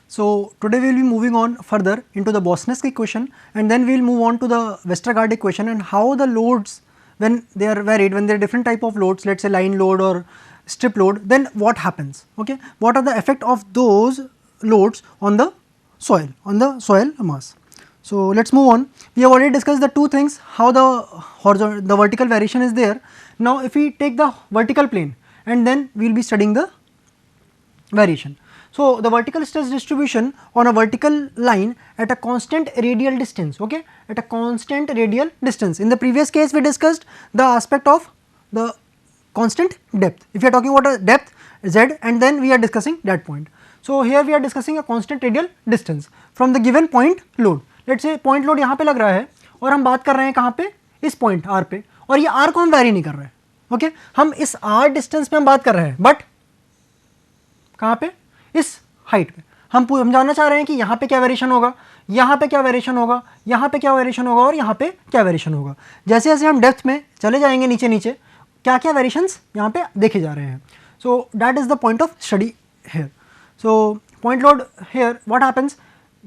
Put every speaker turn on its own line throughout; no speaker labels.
So today we will be moving on further into the Bosniak equation, and then we will move on to the Westergaard equation and how the loads, when they are varied, when there are different type of loads, let us say line load or strip load, then what happens, okay? What are the effect of those loads on the soil mass. So let us move on. We have already discussed the two things, how the vertical variation is there. Now if we take the vertical plane, and then we will be studying the variation. So the vertical stress distribution on a vertical line at a constant radial distance, okay, at a constant radial distance. In the previous case we discussed the aspect of the constant depth. If you are talking about a depth z, and then we are discussing that point. So here we are discussing a constant radial distance from the given point load. Let's say point load यहाँ पे लग रहा है और हम बात कर रहे हैं कहाँ पे, इस point r पे, और ये r को हम वैरी नहीं कर रहे हैं, ओके हम इस r डिस्टेंस पे हम बात कर रहे हैं, बट कहाँ पे, इस हाइट पे हम जानना चाह रहे हैं कि यहाँ पे क्या वेरिएशन होगा, यहाँ पे क्या वेरिएशन होगा, यहाँ पे क्या वेरिएशन होगा और यहाँ पे क्या वेरिएशन होगा। जैसे जैसे हम डेप्थ में चले जाएंगे नीचे नीचे क्या क्या वेरिएशंस यहाँ पे देखे जा रहे हैं। So that is the point of study here. So point load here what happens,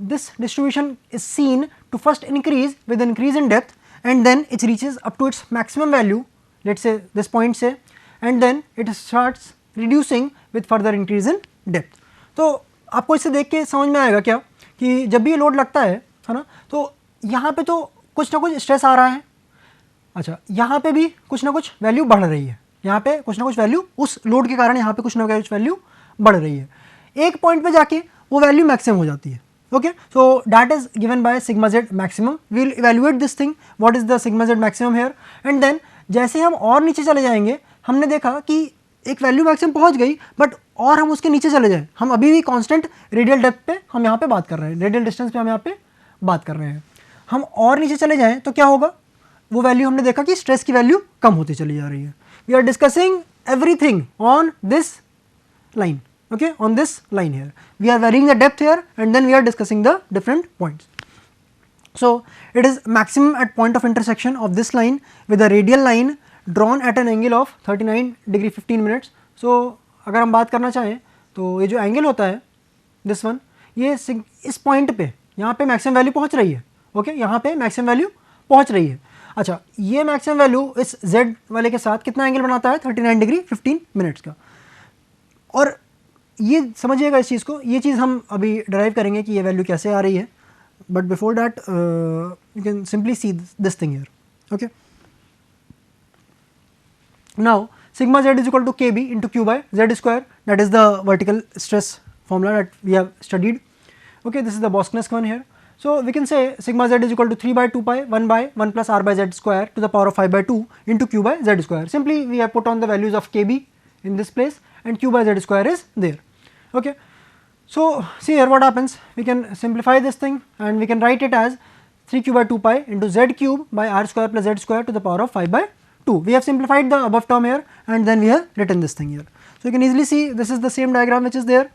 this distribution is seen to first increase with increase in depth, and then it reaches up to its maximum value, let's say this point say, and then it starts reducing with further increase in depth. तो आपको इसे देख के समझ में आएगा क्या कि जब भी ये लोड लगता है ना, तो यहाँ पे तो कुछ ना कुछ स्ट्रेस आ रहा है, अच्छा यहाँ पे भी कुछ ना कुछ वैल्यू बढ़ रही है, यहाँ पे कुछ ना कुछ वैल्यू उस लोड के कारण यहाँ पे कुछ ना कुछ वैल्यू बढ़ रही है, एक पॉइंट पे जाके वो वैल्यू मैक्सिमम हो जाती है। Okay, so that is given by sigma z maximum. We will evaluate this thing, what is the sigma z maximum here, and then जैसे हम और नीचे चले जाएंगे, हमने देखा कि एक वैल्यू मैक्सिमम पहुंच गई, बट और हम उसके नीचे चले जाएं, हम अभी भी कांस्टेंट रेडियल डेप्थ पे हम यहाँ पे बात कर रहे हैं, रेडियल डिस्टेंस पे हम यहाँ पे बात कर रहे हैं, हम और नीचे चले जाएं तो क्या होगा, वो वैल्यू हमने देखा कि स्ट्रेस की वैल्यू कम होती चली जा रही है। We are discussing everything on this line, okay, on this line here we are varying the depth here, and then we are discussing the different points. So it is maximum at point of intersection of this line with a radial line drawn at an angle of 39 degree 15 minutes. So अगर हम बात करना चाहें तो ये जो angle होता है दिस वन, ये इस पॉइंट पे यहाँ पे मैक्सिमम वैल्यू पहुँच रही है, ओके यहाँ पे मैक्सिमम वैल्यू पहुँच रही है। अच्छा ये मैक्सिमम वैल्यू इस z वाले के साथ कितना एंगल बनाता है, 39 डिग्री 15 मिनट्स का। और ये समझिएगा इस चीज़ को, ये चीज़ हम अभी डराइव करेंगे कि ये वैल्यू कैसे आ रही है, but before that you can simply see this thing here, okay. Now sigma z is equal to kb into q by z square, that is the vertical stress formula that we have studied, okay this is the Bosniak one here. So we can say sigma z is equal to 3 by 2 pi 1 by 1 plus r by z square to the power of 5 by 2 into q by z square. Simply we have put on the values of kb in this place and q by z square is there. Okay, so see here what happens, we can simplify this thing and we can write it as 3q by 2 pi into z cube by r square plus z square to the power of 5 by 2. We have simplified the above term here and then we have written this thing here. So you can easily see this is the same diagram which is there.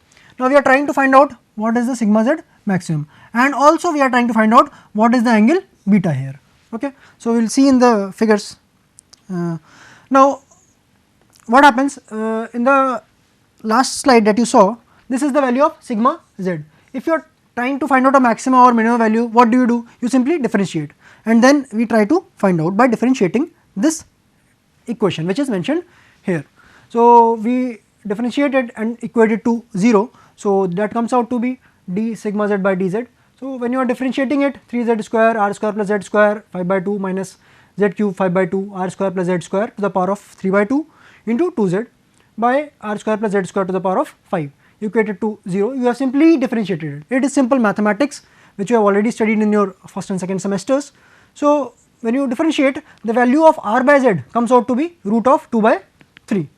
Now we are trying to find out what is the sigma z maximum, and also we are trying to find out what is the angle beta here. Okay, so we will see in the figures. Now what happens in the last slide that you saw, this is the value of sigma z. If you are trying to find out a maximum or minimum value, what do? You simply differentiate, and then we try to find out by differentiating this equation which is mentioned here. So we differentiated and equated to 0, so that comes out to be d sigma z by dz. So when you are differentiating it, 3z square r square plus z square 5 by 2 minus z cube 5 by 2 r square plus z square to the power of 3 by 2 into 2z by r square plus z square to the power of 5 equated to 0. You have simply differentiated it. It is simple mathematics which you have already studied in your first and second semesters. So when you differentiate, the value of r by z comes out to be root of 2 by 3,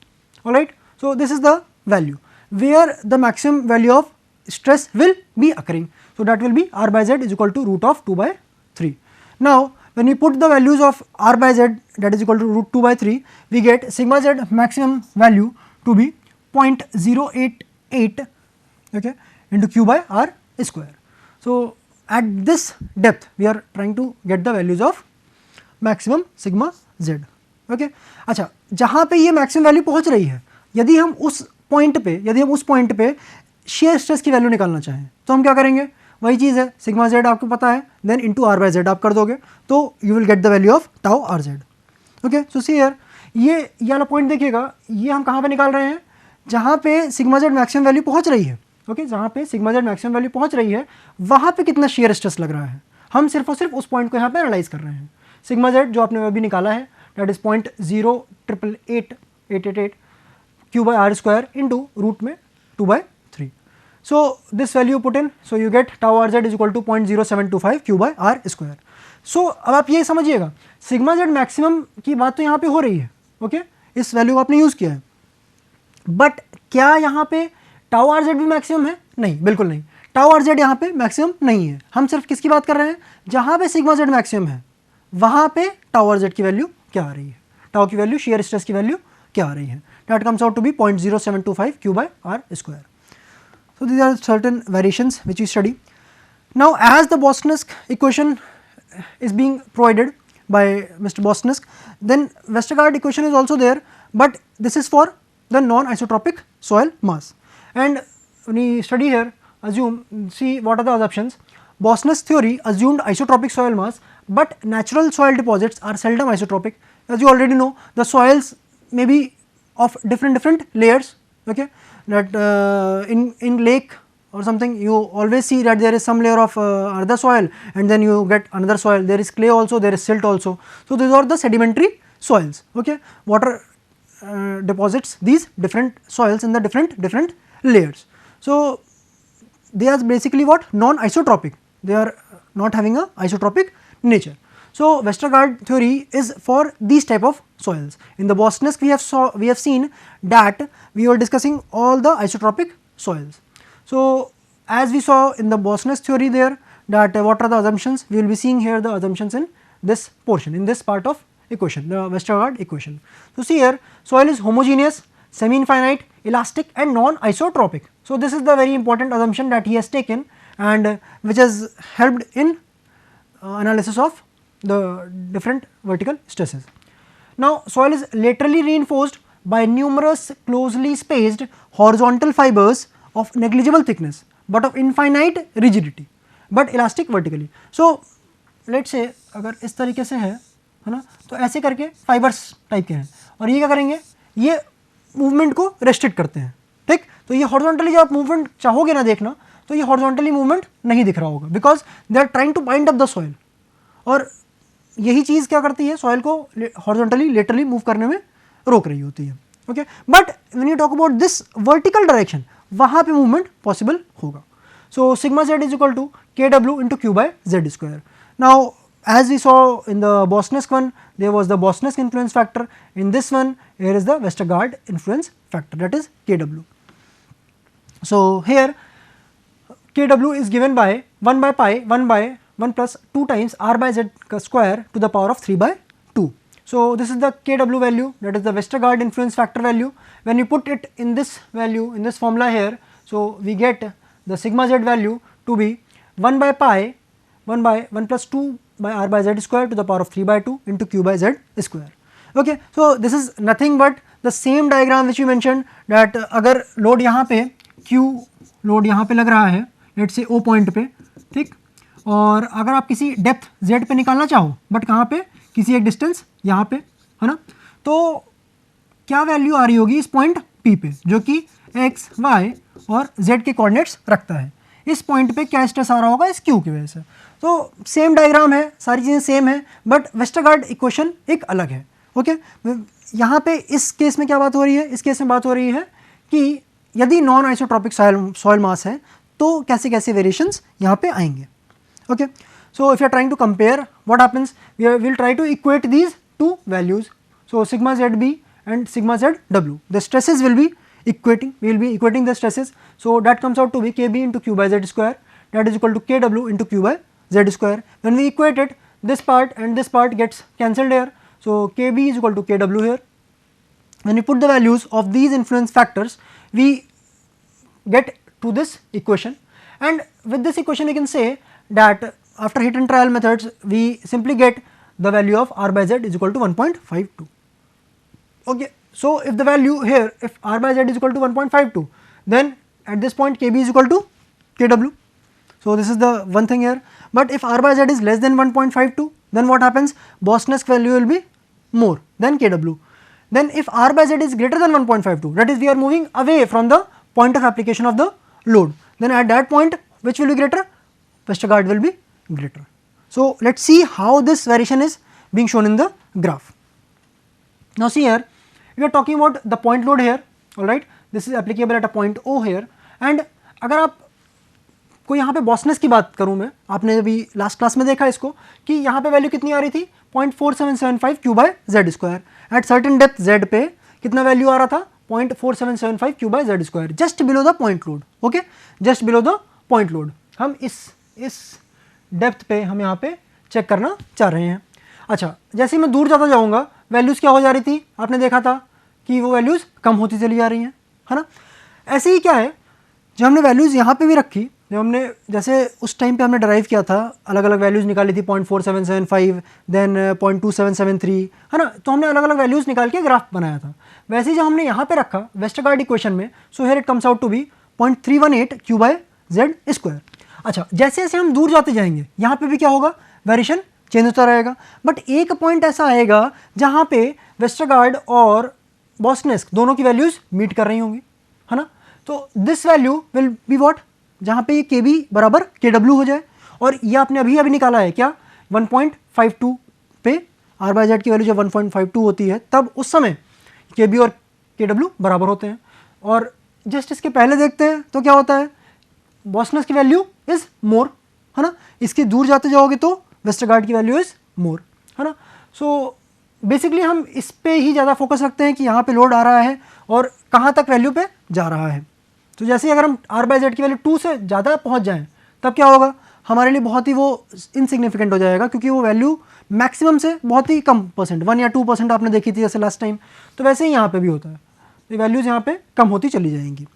alright. So this is the value where the maximum value of stress will be occurring. So that will be r by z is equal to root of 2 by 3. Now when we put the values of r by z that is equal to root 2 by 3, we get sigma z maximum value to be 0.088, okay, into q by r square. So at this depth we are trying to get the values of maximum sigma z, okay. अच्छा जहाँ पे ये maximum value पहुँच रही है, यदि हम उस पॉइंट पे शेयर स्ट्रेस की वैल्यू निकालना चाहें तो हम क्या करेंगे, वही चीज़ है, सिग्मा जेड आपको पता है, then into R by Z आप कर दोगे तो you will get the value of tau R Z. Okay, so see here, ये वाला पॉइंट देखिएगा, ये हम कहाँ पे निकाल रहे हैं, जहाँ पे सिग्मा जेड मैक्सिमम वैल्यू पहुँच रही है. ओके, जहाँ पे सिग्मा जेड मैक्सिमम वैल्यू पहुँच रही है वहाँ पे कितना शेयर स्ट्रेस लग रहा है, हम सिर्फ और सिर्फ उस पॉइंट को यहाँ पे एनालाइज कर रहे हैं. सिग्मा जेड जो आपने अभी निकाला है that is 0.088888 Q by R square into root में 2/3. So this value put in, so you get tau r z is equal to 0.0725 q by r square. So अब आप ये समझिएगा, सिग्मा जेड मैक्सिमम की बात तो यहाँ पे हो रही है. ओके, इस वैल्यू को आपने यूज़ किया है, बट क्या यहाँ पे टाउ आर जेड भी मैक्सिमम है? नहीं, बिल्कुल नहीं. टाउ आर जेड यहाँ पे मैक्सिमम नहीं है. हम सिर्फ किसकी बात कर रहे हैं, जहाँ पे सिग्मा जेड मैक्सिमम है वहाँ पे टाउ आर जेड की वैल्यू क्या आ रही है, टाउ की वैल्यू, शेयर स्ट्रेस की वैल्यू क्या आ रही है. That comes out to be 0.0725 q by r square. So these are certain variations which we study. Now as the Bosnisk equation is being provided by Mr. Bosnisk, then Westergaard equation is also there, but this is for the non-isotropic soil mass. And when we study here, assume, see what are the assumptions. Bosnisk theory assumed isotropic soil mass, but natural soil deposits are seldom isotropic. As you already know, the soils may be of different layers. Okay, that in lake or something you always see that there is some layer of another soil and then you get another soil, there is clay also, there is silt also. So these are the sedimentary soils. Okay, water deposits these different soils in the different layers. So they are basically what, non-isotropic, they are not having a isotropic nature. So Westergaard theory is for these type of soils. In the Bosnisk we have seen that we were discussing all the isotropic soils. So as we saw in the Bosnisk theory there, that what are the assumptions, we will be seeing here the assumptions in this portion, in this part of equation, the Westergaard equation. So see here, soil is homogeneous, semi-infinite, elastic and non-isotropic. So this is the very important assumption that he has taken and which has helped in analysis of the different vertical stresses. Now soil is laterally reinforced by numerous closely spaced horizontal fibers of negligible thickness but of infinite rigidity but elastic vertically. So let's say अगर इस तरीके से है ना, तो ऐसे करके fibres type के हैं और ये क्या करेंगे, ये मूवमेंट को रेस्ट्रिक्ट करते हैं. ठीक, तो ये हॉरिजॉन्टली जब आप मूवमेंट चाहोगे ना देखना तो ये हॉरिजॉन्टली मूवमेंट नहीं दिख रहा होगा because they are trying to bind up the soil. और यही चीज़ क्या करती है, सॉइल को हॉरिजॉन्टली लेटरली मूव करने में रोक रही होती है. Okay, but when you talk about this vertical direction, वहाँ पे मूवमेंट पॉसिबल होगा. So sigma Z is equal to K W into Q by Z square. Now as we saw in the Bosnisk one, there was the Bosnisk influence factor. In this one, here is the Westergaard influence factor, that is Kw. So here Kw is given by 1 by pi 1 by 1 plus 2 times r by z square to the power of 3 by 2. So this is the Kw value, that is the Westergaard influence factor value. When you put it in this value, in this formula here, so we get the sigma z value to be 1 by pi 1 by 1 plus 2 by r by z square to the power of 3 by 2 into q by z square. Okay, so this is nothing but the same diagram which you mentioned that अगर load यहाँ पे q load यहाँ पे लग रहा है let's say o point पे, ठीक, और अगर आप किसी डेप्थ z पे निकालना चाहो बट कहाँ पे, किसी एक डिस्टेंस यहाँ पे, है ना, तो क्या वैल्यू आ रही होगी इस पॉइंट p पे जो कि x, y और z के कोऑर्डिनेट्स रखता है. इस पॉइंट पे क्या स्ट्रेस आ रहा होगा, इस q की वजह से. तो सेम डायग्राम है, सारी चीज़ें सेम है, बट वेस्टरगार्ड इक्वेशन एक अलग है. ओके, यहाँ पे इस केस में क्या बात हो रही है, इस केस में बात हो रही है कि यदि नॉन आइसोट्रॉपिक सॉइल मास है तो कैसे कैसे वेरिएशंस यहाँ पे आएंगे. Okay, so if you are trying to compare what happens, we will try to equate these two values. So sigma Z B and sigma Z W, the stresses will be equating, we will be equating the stresses. So that comes out to be kb into q by z square, that is equal to kw into q by z square. When we equate it, this part and this part gets cancelled here, so kb is equal to kw here. When we put the values of these influence factors, we get to this equation, and with this equation we can say that after hit and trial methods we simply get the value of r by z is equal to 1.52. okay, so if the value here, if r by z is equal to 1.52, then at this point kb is equal to kw. So this is the one thing here. But if r by z is less than 1.52, then what happens? Boston value will be more than kw. Then if r by z is greater than 1.52, that is we are moving away from the point of application of the load, then at that point which will be greater? Westergaard will be greater. So let's see how this variation is being shown in the graph. Now see here, we are talking about the point load here, alright. This is applicable at a point O here, and अगर आप को यहाँ पे बॉसनेस की बात करूँ मैं, आपने अभी लास्ट क्लास में देखा इसको कि यहाँ पे वैल्यू कितनी आ रही थी 0.4775 Q by Z square. At certain depth Z पे कितना वैल्यू आ रहा था 0.4775 Q by Z square, just below the point load. Okay, just below the point load. हम इस डेप्थ पे हम यहाँ पे चेक करना चाह रहे हैं. अच्छा, जैसे ही मैं दूर जाता जाऊँगा वैल्यूज़ क्या हो जा रही थी, आपने देखा था कि वो वैल्यूज़ कम होती चली जा रही हैं, है ना. ऐसे ही क्या है, जब हमने वैल्यूज़ यहाँ पे भी रखी, जब हमने जैसे उस टाइम पे हमने ड्राइव किया था, अलग अलग वैल्यूज़ निकाली थी 0.4775 देन 0.2773, है ना. तो हमने अलग अलग वैल्यूज़ निकाल के ग्राफ बनाया था. वैसे ही जब हमने यहाँ पे रखा वेस्टरगार्ड इक्वेशन में, so here it comes out to be 0.318 Q by Z square. अच्छा, जैसे जैसे हम दूर जाते जाएंगे यहाँ पे भी क्या होगा, वेरिएशन चेंज होता रहेगा. बट एक पॉइंट ऐसा आएगा जहाँ पे वेस्टरगार्ड और बॉसनेस दोनों की वैल्यूज़ मीट कर रही होंगी, है ना. तो this value will be what, जहाँ पे ये के बी बराबर के डब्ल्यू हो जाए. और ये आपने अभी निकाला है क्या, 1.52 पे आर बाई जेड की वैल्यू जब 1.52 होती है तब उस समय के बी और के डब्ल्यू बराबर होते हैं. और जस्ट इसके पहले देखते हैं तो क्या होता है, बॉसनेस की वैल्यू इज़ मोर, है ना. इसके दूर जाते जाओगे तो वेस्टरगार्ड की वैल्यू इज़ मोर, है ना. सो बेसिकली हम इस पे ही ज़्यादा फोकस रखते हैं कि यहाँ पे लोड आ रहा है और कहाँ तक वैल्यू पे जा रहा है. तो जैसे ही अगर हम आर बाई जेड की वैल्यू 2 से ज़्यादा पहुँच जाएँ तब क्या होगा, हमारे लिए बहुत ही वो इनसिग्निफिकेंट हो जाएगा, क्योंकि वो वैल्यू मैक्सिमम से बहुत ही कम परसेंट 1 या 2% आपने देखी थी जैसे लास्ट टाइम. तो वैसे ही यहाँ पे भी होता है, तो वैल्यूज़ यहाँ पे कम होती चली जाएंगी.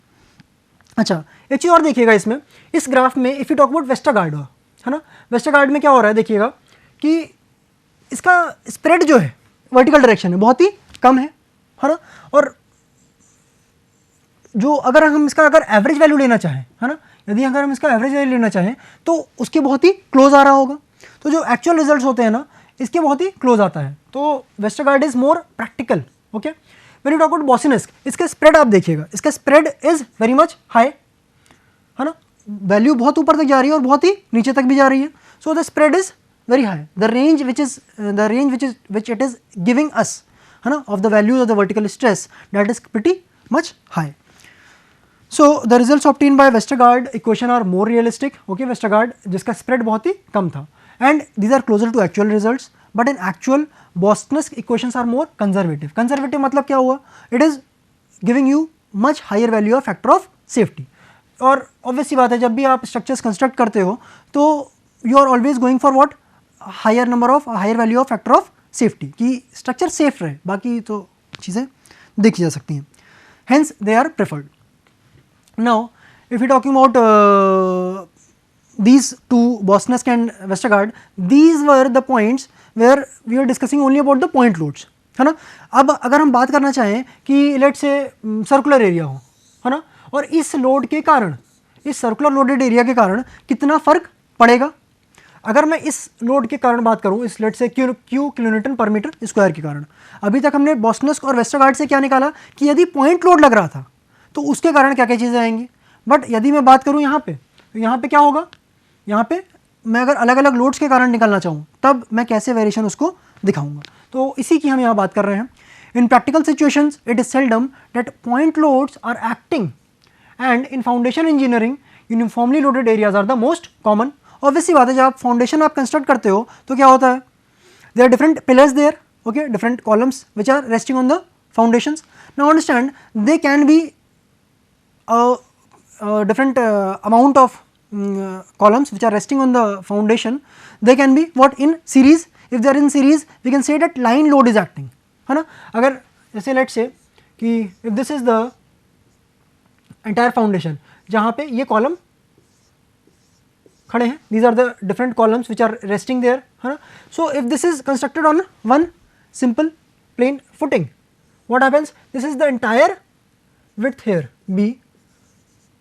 अच्छा, एक चीज़ और देखिएगा इसमें, इस ग्राफ में if you talk about Westergaard, है ना. वेस्टरगार्ड में क्या हो रहा है देखिएगा कि इसका स्प्रेड जो है वर्टिकल डायरेक्शन में बहुत ही कम है ना. और जो अगर हम इसका अगर एवरेज वैल्यू लेना चाहें, है ना, यदि अगर हम इसका एवरेज वैल्यू लेना चाहें तो उसके बहुत ही क्लोज आ रहा होगा. तो जो एक्चुअल रिजल्ट्स होते हैं ना, इसके बहुत ही क्लोज आता है. तो Westergaard is more practical. Okay, when you talk about Boussinesq, इसका स्प्रेड आप देखिएगा, इसका spread is very much high, है ना. वैल्यू बहुत ऊपर तक जा रही है और बहुत ही नीचे तक भी जा रही है. So the spread is very high. The range which it is giving us, है ना, of the values of the vertical stress, that is pretty much high. So the results obtained by Westergaard equation are more realistic. Okay, Westergaard जिसका spread बहुत ही कम था, and these are closer to actual results. But in actual, Boston's equations are more conservative. Conservative मतलब क्या हुआ? It is giving you much higher value of factor of safety. और obvious सी बात है, जब भी आप structures construct करते हो तो you are always going for what? higher value of factor of safety कि structure safe रहे, बाकी तो चीज़ें देखी जा सकती हैं. Hence they are preferred. Now, if we're talking about these two, Bosnesk and Westergaard, these were the points where we were discussing only about the point loads, है ना. अब अगर हम बात करना चाहें कि लेट्स से सर्कुलर एरिया हो, है ना, और इस लोड के कारण, इस सर्कुलर लोडेड एरिया के कारण कितना फ़र्क पड़ेगा. अगर मैं इस लोड के कारण बात करूं, इस लेट से Q kilonewton per metre square के कारण, अभी तक हमने बॉस्नेस्क और वेस्टरगार्ड से क्या निकाला कि यदि पॉइंट लोड लग रहा था तो उसके कारण क्या क्या चीज़ें आएंगी. बट यदि मैं बात करूं यहाँ पे, तो यहाँ पे क्या होगा, यहाँ पे मैं अगर अलग अलग लोड्स के कारण निकालना चाहूँ तब मैं कैसे वेरिएशन उसको दिखाऊंगा. तो इसी की हम यहाँ बात कर रहे हैं. In practical situations it is seldom that point loads are acting, and in foundation engineering uniformly loaded areas are the most common. Obviously बात है, जब आप फाउंडेशन आप कंस्ट्रक्ट करते हो तो क्या होता है, there are different pillars there, okay, different columns which are resting on the foundations. Now understand, they can be different amount of columns which are resting on the foundation. They can be what, in series. If they are in series, we can say that line load is acting, है ना. अगर जैसे let's say कि if this is the entire foundation, जहाँ पे ये column खड़े हैं, these are the different columns which are resting there, है ना. So if this is constructed on one simple plain footing, what happens, this is the entire width here B,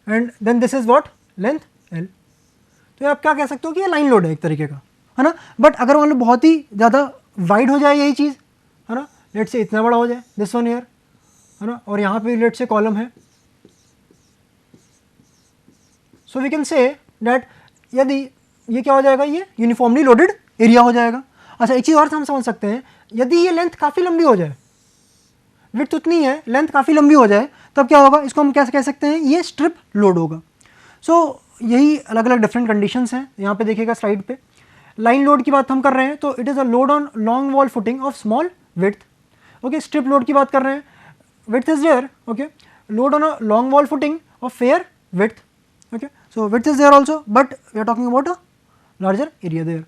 and then this is what length L। तो आप क्या कह सकते हो कि ये लाइन लोड है एक तरीके का, है ना। बट अगर मान लो बहुत ही ज़्यादा वाइड हो जाए यही चीज़, है ना, लेट से इतना बड़ा हो जाए दिस वन ईयर, है ना, और यहाँ पे लेट से कॉलम है, so we can say that यदि ये क्या हो जाएगा, ये यूनिफॉर्मली लोडेड एरिया हो जाएगा। अच्छा एक चीज़ और हम समझ सकते हैं, यदि ये लेंथ काफ़ी लंबी हो जाए, विड्थ उतनी है, लेंथ काफ़ी लंबी हो जाए, तब क्या होगा, इसको हम कैसे कह सकते हैं, ये स्ट्रिप लोड होगा। सो यही अलग अलग डिफरेंट कंडीशंस हैं। यहाँ पे देखिएगा स्लाइड पे, लाइन लोड की बात हम कर रहे हैं तो it is a load on long wall footing of small width. Okay, strip load की बात कर रहे हैं, width is there, okay, load on a long wall footing of fair width, okay, so width is there also, but we are talking about a larger area there.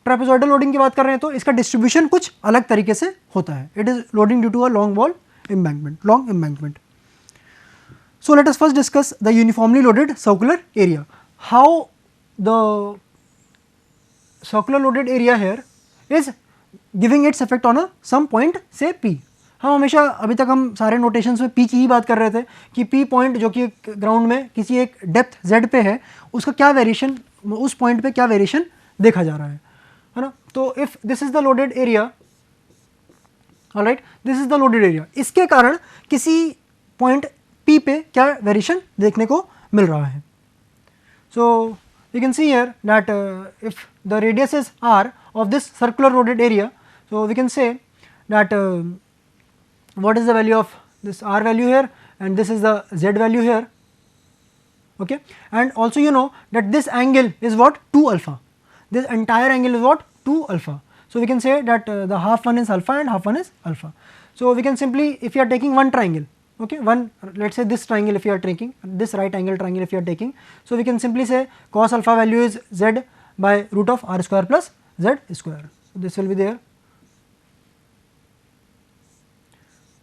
Trapezoidal loading की बात कर रहे हैं तो इसका डिस्ट्रीब्यूशन कुछ अलग तरीके से होता है, it is loading due to a long wall embankment, long embankment. So let us first discuss the uniformly loaded circular area. How the circular loaded area here is giving its effect on a some point say P. हम हमेशा अभी तक हम सारे notations में P की ही बात कर रहे थे कि P पॉइंट जो कि ग्राउंड में किसी एक डेप्थ Z पे है, उसका क्या वेरिएशन, उस पॉइंट पे क्या वेरिएशन देखा जा रहा है ना। तो if this is the loaded area, alright, this is the loaded area, इसके कारण किसी पॉइंट P पे क्या वेरिएशन देखने को मिल रहा है। So you can see here that if the radius is R of this circular loaded area, so we can say that what is the value of this R value here and this is the Z value here, okay, and also you know that this angle is what 2 alpha, this entire angle is what 2 alpha. So we can say that the half one is alpha and half one is alpha. So we can simply, if you are taking one triangle, okay, one, let's say this triangle, if you are taking this right angle triangle, if you are taking, so we can simply say cos alpha value is Z by root of R square plus Z square. So this will be there,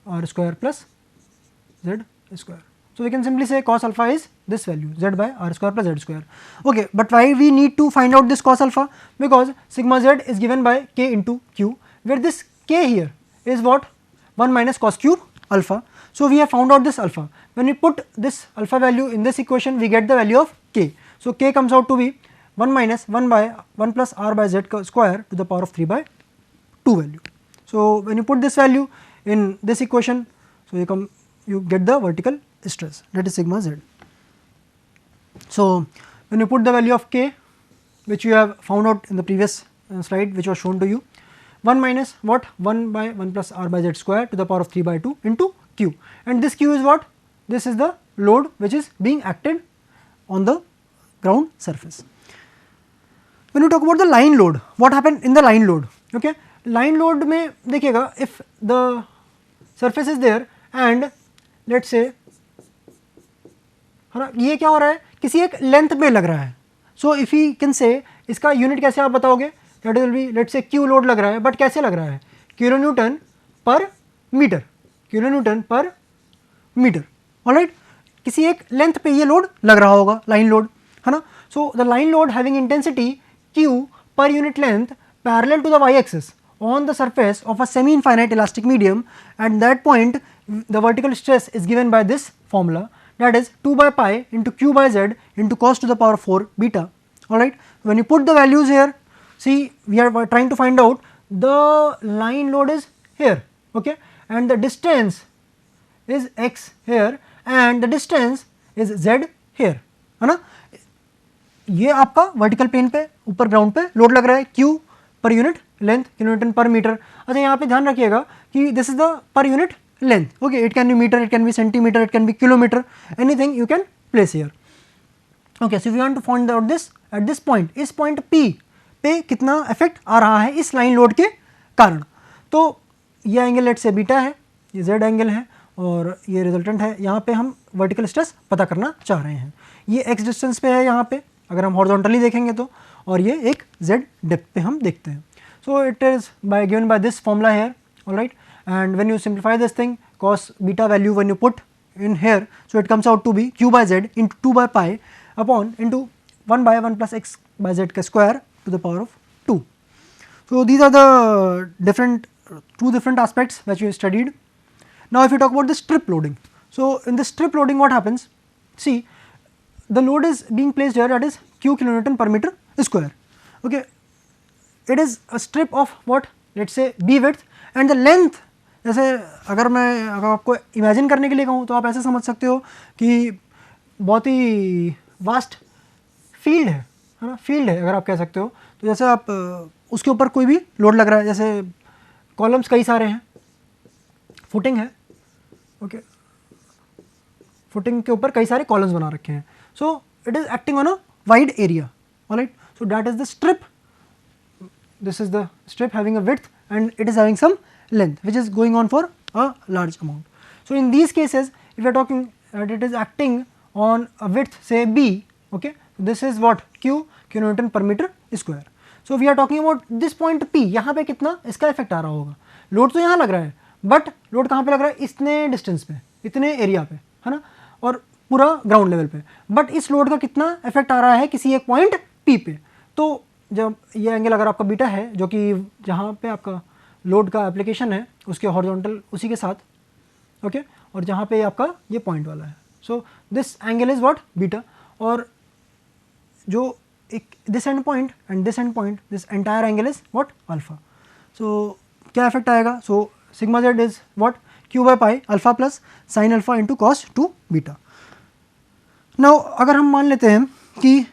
R square plus Z square. So we can simply say cos alpha is this value, Z by R square plus Z square. Okay, but why we need to find out this cos alpha? Because sigma Z is given by K into Q, where this K here is what 1 minus cos cube alpha. So we have found out this alpha. When we put this alpha value in this equation, we get the value of K. So K comes out to be 1 minus 1 by 1 plus R by Z square to the power of 3 by 2 value. So when you put this value in this equation, so you get the vertical stress, that is sigma Z. So when you put the value of K, which you have found out in the previous slide which was shown to you, 1 minus what, 1 by 1 plus R by Z square to the power of 3 by 2 into Q, and this Q is what, this is the load which is being acted on the ground surface. When you talk about the line load, what happened in the line load, okay, line load में देखिएगा, if the surface is there and let's say, है ना, ये क्या हो रहा है, किसी एक लेंथ पे लग रहा है, सो इफ यू कैन से इसका यूनिट कैसे आप बताओगे, that will be, let's say Q load लग रहा है, बट कैसे लग रहा है, किलो न्यूटन पर मीटर, किलो न्यूटन पर मीटर, ऑलराइट, किसी एक लेंथ पे ये लोड लग रहा होगा, लाइन लोड, है ना। So the line load having intensity Q per unit length parallel to the y axis on the surface of a semi infinite elastic medium, at that point the vertical stress is given by this formula, that is 2 by pi into Q by Z into cos to the power 4 beta, alright. When you put the values here, see we are trying to find out the line load is here, okay, and the distance is x here and the distance is z here, है ना। ये आपका vertical plane पे ऊपर ground पे load लग रहा है, Q per unit length kilometre per metre. अच्छा यहाँ पे ध्यान रखिएगा कि this is the per unit length, okay, it can be metre, it can be centimetre, it can be kilometre, anything you can place here, okay. So we want to find out this at this point, इस point P पे कितना effect आ रहा है इस line load के कारण। तो ये एंगल लेट से बीटा है, ये Z एंगल है और ये रिजल्टेंट है, यहाँ पे हम वर्टिकल स्ट्रेस पता करना चाह रहे हैं। ये x डिस्टेंस पे है यहाँ पे अगर हम हॉरिजॉन्टली देखेंगे तो, और ये एक z डेप्थ पे हम देखते हैं। So it is by given by this formula here, alright, and when you simplify this thing, cos beta value when you put in here, so it comes out to be Q by Z into 2 by pi upon into 1 by 1 plus x by z square to the power of 2. So these are the two different aspects that you studied. Now if you talk about the strip loading, so in the strip loading what happens, see the load is being placed here, that is q kilonewton per meter square. Okay, it is a strip of what, let's say b width, and the length, जैसे अगर आपको imagine करने के लिए कहूँ तो आप ऐसे समझ सकते हो कि बहुत ही वास्ट फील्ड है ना, फील्ड है अगर आप कह सकते हो। तो जैसे आप उसके ऊपर कोई भी लोड लग रहा है, जैसे कॉलम्स कई सारे हैं, फुटिंग है, ओके, फुटिंग के ऊपर कई सारे कॉलम्स बना रखे हैं, so it is acting on a wide area, alright, so that is the strip, this is the strip having a width and it is having some length which is going on for a large amount. So in these cases, if we are talking that it is acting on a width say b, okay, this is what q kilonewton per meter square. So we are talking about this point p, यहाँ पे कितना इसका effect आ रहा होगा, load तो यहाँ लग रहा है बट लोड कहाँ पे लग रहा है, इतने डिस्टेंस पे, इतने एरिया पे, है ना, और पूरा ग्राउंड लेवल पे, बट इस लोड का कितना इफेक्ट आ रहा है किसी एक पॉइंट p पे। तो जब ये एंगल अगर आपका बीटा है, जो कि जहाँ पे आपका लोड का एप्लीकेशन है उसके हॉरिजॉन्टल उसी के साथ, ओके, और जहाँ पे आपका ये पॉइंट वाला है, so this angle is what, beta, और जो एक this end point and this end point, this entire angle is what, alpha. So क्या इफेक्ट आएगा, so sigma Z is what, Q by pi alpha plus sine alpha into cos two beta. Now अगर हम मान लेते हैं कि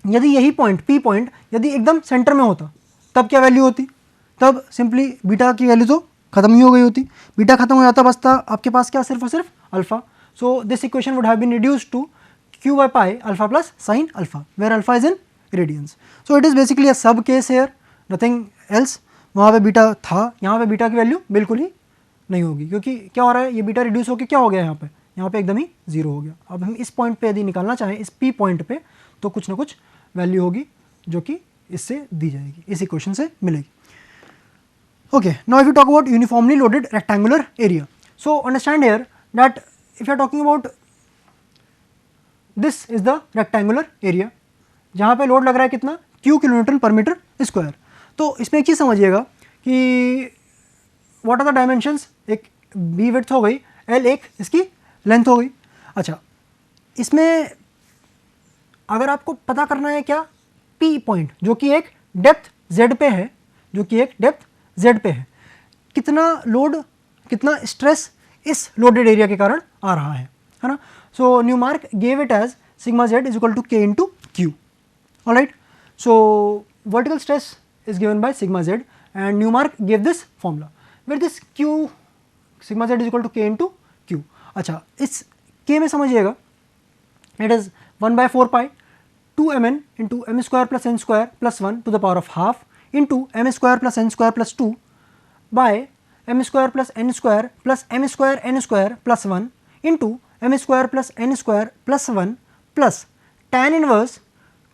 यदि यही पॉइंट पी पॉइंट यदि एकदम सेंटर में होता तब क्या वैल्यू होती, तब सिंपली बीटा की वैल्यू तो खत्म ही हो गई होती, बीटा खत्म हो जाता, बचता आपके पास क्या, सिर्फ और सिर्फ alpha. So this equation would have been reduced to Q by pi alpha plus sine alpha, where alpha is in radians. So it is basically a sub case hair, nothing else. वहाँ पे beta था, यहाँ पे beta की value बिल्कुल ही नहीं होगी, क्योंकि क्या हो रहा है, ये बीटा रिड्यूस होकर क्या हो गया, यहाँ पे एकदम ही जीरो हो गया। अब हम इस पॉइंट पे यदि निकालना चाहें, इस पी पॉइंट पे, तो कुछ ना कुछ वैल्यू होगी जो कि इससे दी जाएगी, इस इक्वेशन से मिलेगी। Okay, now if you talk about uniformly loaded rectangular area, so understand here that if you are talking about this is the rectangular area जहाँ पे लोड लग रहा है कितना, q kilonewton per metre square. तो इसमें एक चीज़ समझिएगा कि व्हाट आर द डायमेंशंस, एक b विड्थ हो गई, l एक इसकी लेंथ हो गई। अच्छा, इसमें अगर आपको पता करना है क्या, P पॉइंट जो कि एक डेप्थ Z पे है, जो कि एक डेप्थ Z पे है, कितना लोड, कितना स्ट्रेस इस लोडेड एरिया के कारण आ रहा है ना। So Newmark gave it as sigma Z is equal to K into Q, alright. So vertical stress is given by sigma Z and Newmark gave this formula with this Q sigma Z is equal to K into Q। अच्छा, इस K में समझिएगा it is 1/4 pi 2mn into m square plus n square plus 1 to the power of half into m square plus n square plus 2 by m square plus n square plus m square n square plus 1 into m square plus n square plus 1 plus tan inverse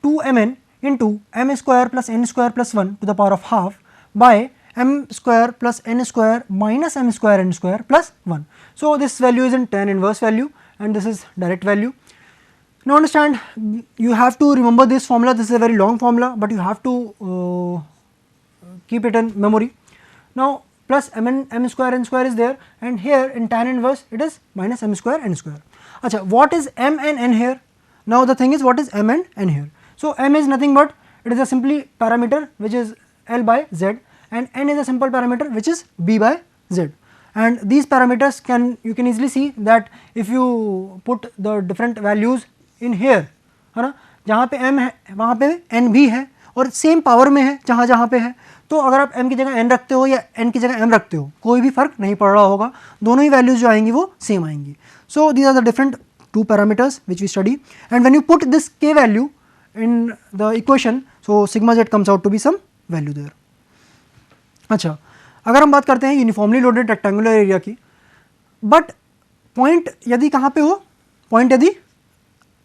2mn into m square plus n square plus 1 to the power of half by m square plus n square minus m square n square plus 1. So this value is in tan inverse value and this is direct value. Now understand, you have to remember this formula. This is a very long formula, but you have to keep it in memory. Now plus m square n square is there, and here in tan inverse it is minus m square n square. Acha, what is m and n here? Now the thing is, what is m and n here? So m is nothing but it is a simply parameter which is L by Z, and n is a simple parameter which is B by Z. And these parameters you can easily see that if you put the different values in here, है ना, जहाँ पे m है वहाँ पे n भी है और सेम पावर में है जहाँ जहाँ पे है, तो अगर आप m की जगह n रखते हो या n की जगह m रखते हो कोई भी फर्क नहीं पड़ रहा होगा, दोनों ही वैल्यूज जो आएंगी वो सेम आएंगी. So these are the different two parameters which we study, and when you put this k value in the equation, so sigma z comes out to be some value there. अच्छा, अगर हम बात करते हैं uniformly loaded rectangular area की, but point यदि कहाँ पे हो, पॉइंट यदि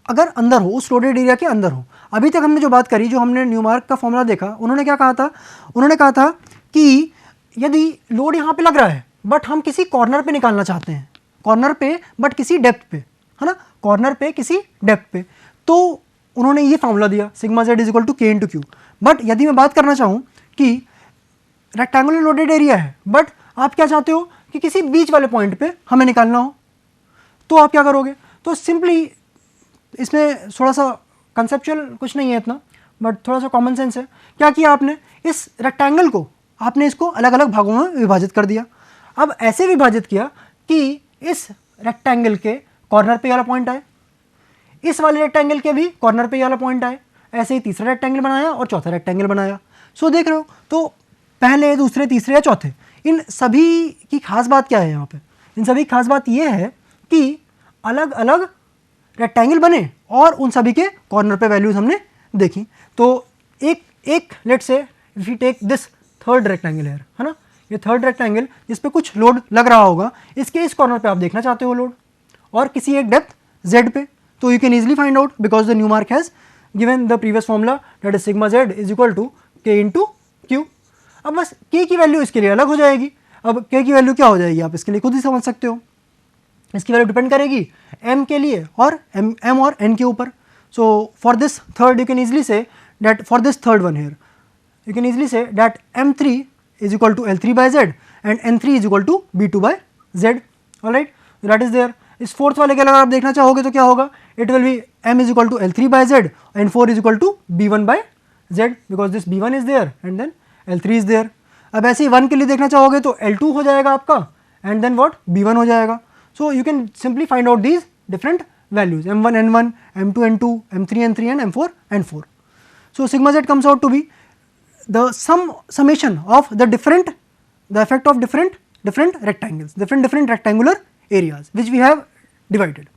अगर अंदर हो, उस लोडेड एरिया के अंदर हो. अभी तक हमने जो बात करी, जो हमने न्यूमार्क का फॉर्मूला देखा, उन्होंने क्या कहा था, उन्होंने कहा था कि यदि लोड यहाँ पे लग रहा है बट हम किसी कॉर्नर पे निकालना चाहते हैं, कॉर्नर पे बट किसी डेप्थ पे, है ना, कॉर्नर पे किसी डेप्थ पे, तो उन्होंने ये फार्मूला दिया sigma Z is equal to K into Q. But यदि मैं बात करना चाहूँ कि रेक्टेंगुलर लोडेड एरिया है बट आप क्या चाहते हो कि किसी बीच वाले पॉइंट पे हमें निकालना हो, तो आप क्या करोगे, तो सिंपली इसमें थोड़ा सा कंसेप्चुअल कुछ नहीं है इतना, बट थोड़ा सा कॉमन सेंस है। क्या किया आपने, इस रेक्टेंगल को आपने इसको अलग अलग भागों में विभाजित कर दिया। अब ऐसे विभाजित किया कि इस रेक्टेंगल के कॉर्नर पे वाला पॉइंट आए, इस वाले रेक्टेंगल के भी कॉर्नर पे वाला पॉइंट आए, ऐसे ही तीसरा रेक्टेंगल बनाया और चौथा रेक्टेंगल बनाया। सो देख रहे हो, तो पहले, दूसरे, तीसरे या चौथे, इन सभी की खास बात क्या है यहाँ पे? इन सभी की खास बात ये है कि अलग अलग रेक्टेंगल बने और उन सभी के कॉर्नर पे वैल्यूज हमने देखी। तो एक let's say if you take this third rectangle है ना, ये थर्ड रेक्टेंगल जिस पे कुछ लोड लग रहा होगा, इसके इस कॉर्नर पे आप देखना चाहते हो लोड, और किसी एक डेप्थ z पे, तो you can easily find out because the Newmark has given the previous formula that is sigma z is equal to k into Q. अब बस k की वैल्यू इसके लिए अलग हो जाएगी। अब k की वैल्यू क्या हो जाएगी आप इसके लिए खुद ही समझ सकते हो। इसकी वैल्यू डिपेंड करेगी m के लिए और m और n के ऊपर। So for this third you can easily say that for this third one here you can easily say that m3 is equal to l3 by z and n3 is equal to b2 by z. Alright, that is there. इस fourth वाले के अगर आप देखना चाहोगे तो क्या होगा, it will be m is equal to l3 by z and 4 is equal to b1 by z because this b1 is there and then l3 is there. अब ऐसे ही 1 के लिए देखना चाहोगे तो l2 हो जाएगा आपका and then what, b1 हो जाएगा. So you can simply find out these different values m1 n1, m2 n2, m3 n3 and m4 n4. So sigma z comes out to be the summation of the effect of different rectangles, different rectangular areas which we have divided.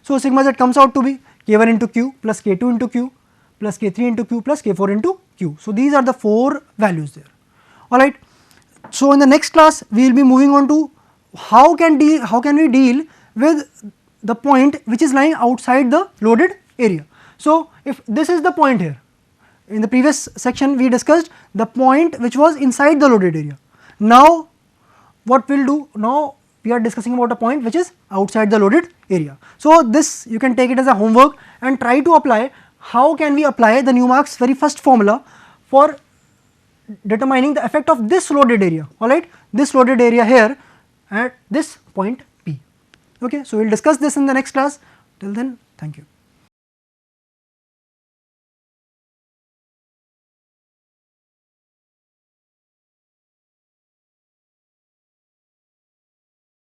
So sigma z comes out to be k1 into q plus k2 into q plus k3 into q plus k4 into q. So these are the 4 values there. Alright. So in the next class we will be moving on to how can we deal with the point which is lying outside the loaded area. So if this is the point here, in the previous section we discussed the point which was inside the loaded area. Now what we will do, now we are discussing about a point which is outside the loaded area. So this you can take it as a homework and try to apply how can we apply the Newmark's very first formula for determining the effect of this loaded area, alright, this loaded area here at this point P. Okay, so we will discuss this in the next class. Till then, thank you.